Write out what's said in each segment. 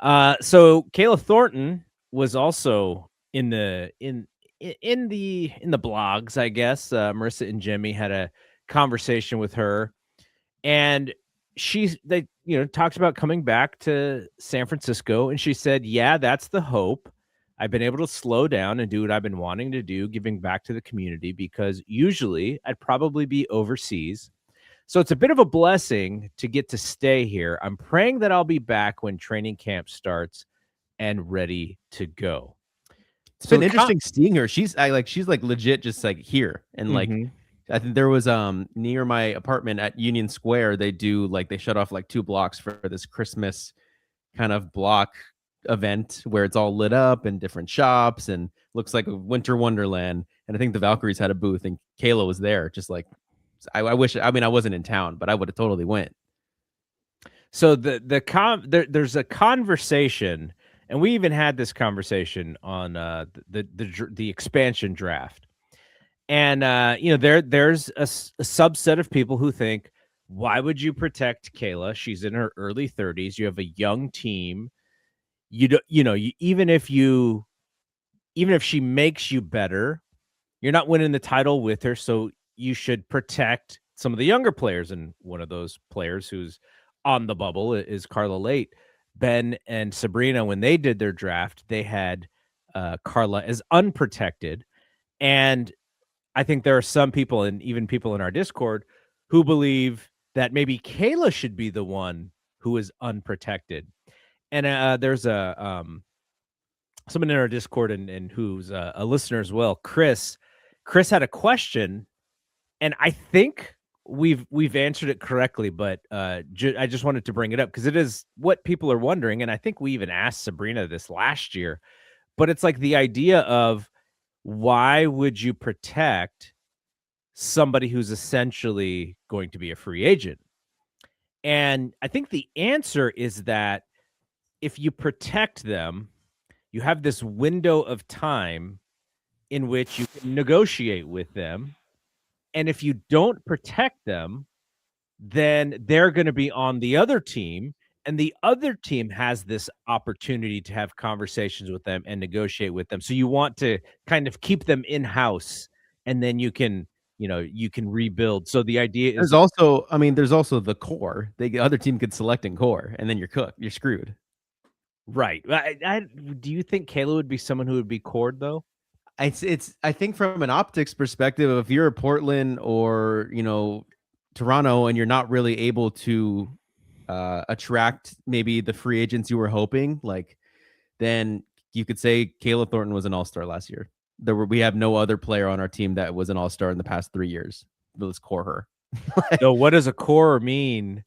So Kayla Thornton was also in the blogs, I guess. Marissa and Jimmy had a conversation with her, and they talked about coming back to San Francisco, and she said, "Yeah, that's the hope. I've been able to slow down and do what I've been wanting to do, giving back to the community, because usually I'd probably be overseas. So it's a bit of a blessing to get to stay here. I'm praying that I'll be back when training camp starts and ready to go." It's So been interesting seeing her. She's like legit just like here. And like Mhm. I think there was near my apartment at Union Square, they shut off like 2 blocks for this Christmas kind of block event where it's all lit up and different shops and looks like a winter wonderland. And I think the Valkyries had a booth and Kayla was there. Just like I wish. I mean, I wasn't in town, but I would have totally went. So there's a conversation, and we even had this conversation on the expansion draft. And there's a subset of people who think, why would you protect Kayla? She's in her early 30s. You have a young team. Even if she makes you better, you're not winning the title with her, so you should protect some of the younger players. And one of those players who's on the bubble is Carla Late. Ben and Sabrina, when they did their draft, they had Carla as unprotected. And I think there are some people, and even people in our Discord, who believe that maybe Kayla should be the one who is unprotected. And there's someone in our Discord and who's a listener as well, Chris. Chris had a question, and I think we've answered it correctly, but I just wanted to bring it up because it is what people are wondering, and I think we even asked Sabrina this last year. But it's like the idea of, why would you protect somebody who's essentially going to be a free agent? And I think the answer is that if you protect them, you have this window of time in which you can negotiate with them. And if you don't protect them, then they're going to be on the other team. And the other team has this opportunity to have conversations with them and negotiate with them. So you want to kind of keep them in-house, and then you can rebuild. So the idea is, There's also the core. The other team could select in core, and then you're cooked. You're screwed. right. Do you think Kayla would be someone who would be cored, though? I think from an optics perspective, if you're Portland or Toronto and you're not really able to attract maybe the free agents you were hoping, like, then you could say Kayla Thornton was an all-star last year. We have no other player on our team that was an all-star in the past 3 years. Let's core her. So what does a core mean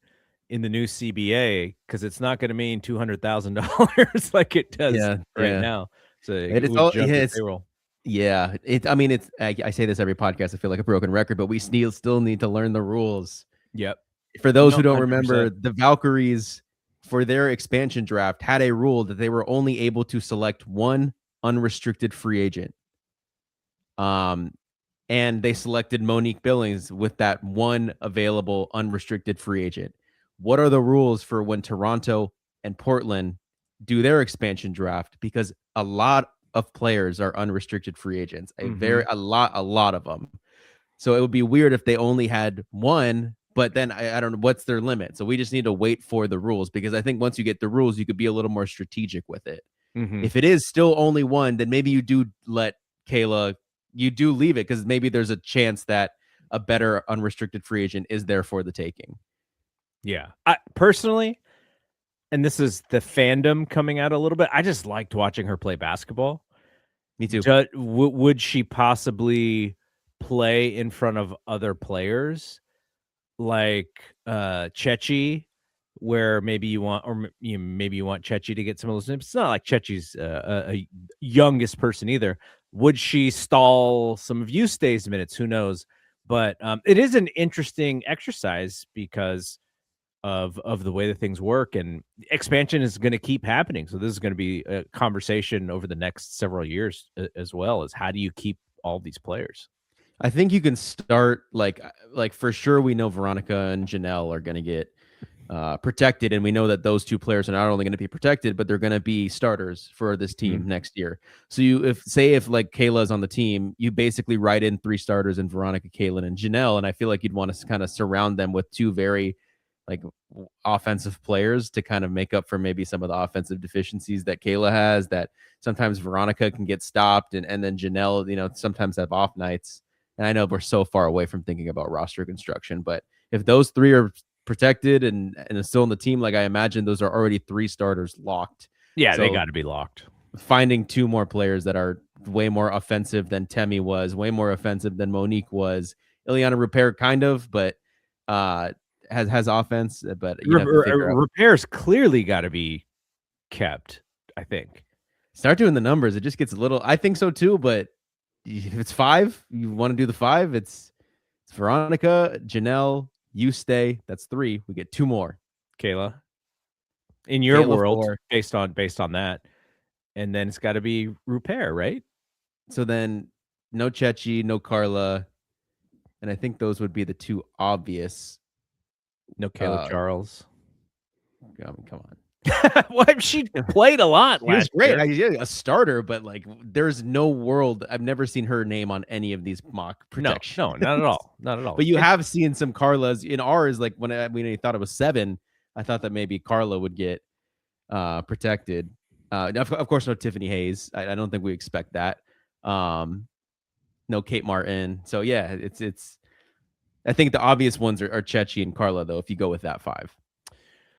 in the new CBA? Because it's not going to mean $200,000 like it does right now. So it would jump your payroll. Yeah, I say this every podcast. I feel like a broken record, but we still need to learn the rules. Yep. For those who don't remember, the Valkyries, for their expansion draft, had a rule that they were only able to select one unrestricted free agent. And they selected Monique Billings with that one available unrestricted free agent. What are the rules for when Toronto and Portland do their expansion draft? Because a lot of players are unrestricted free agents, a lot of them. So it would be weird if they only had one, but then I don't know what's their limit. So we just need to wait for the rules, because I think once you get the rules, you could be a little more strategic with it. If it is still only one, then maybe you do let Kayla, you do leave it, because maybe there's a chance that a better unrestricted free agent is there for the taking. Yeah. I personally, and this is the fandom coming out a little bit, I just liked watching her play basketball. Me too. Would she possibly play in front of other players like Chechi, where maybe you want Chechi to get some of those? It's not like Chechi's a youngest person either. Would she stall some of Eustace's minutes? Who knows? But it is an interesting exercise because of the way that things work, and expansion is going to keep happening. So this is going to be a conversation over the next several years, as well as how do you keep all these players? I think you can start like for sure. We know Veronica and Janelle are going to get protected, and we know that those two players are not only going to be protected, but they're going to be starters for this team next year. So if like Kayla is on the team, you basically write in 3 starters in Veronica, Kaylin, and Janelle, and I feel like you'd want to kind of surround them with 2 very like offensive players to kind of make up for maybe some of the offensive deficiencies that Kayla has, that sometimes Veronica can get stopped, and then Janelle, sometimes have off nights. And I know we're so far away from thinking about roster construction, but if those 3 are protected and is still on the team, like I imagine those are already 3 starters locked. Yeah, so they got to be locked. Finding 2 more players that are way more offensive than Temi was, way more offensive than Monique was. Ileana Repair kind of, but has offense, but you have to figure out. Repair's clearly got to be kept, I think. Start doing the numbers. It just gets a little. I think so too, but if it's 5, you want to do the 5. It's Veronica, Janelle, you stay. That's 3. We get 2 more. Kayla, in your Kayla world, 4. based on that, and then it's got to be Repair, right? So then no Chechi, no Carla, and I think those would be the 2 obvious. No Kayla Charles. Come on. Well, she played a lot. She was great. A starter, but like, there's no world. I've never seen her name on any of these mock protections. No, not at all. Not at all. But you have seen some Carlas in ours. Like when I thought it was 7, I thought that maybe Carla would get protected. Of course, no Tiffany Hayes. I don't think we expect that. No Kate Martin. So yeah, it's. I think the obvious ones are Chechi and Carla, though, if you go with that 5.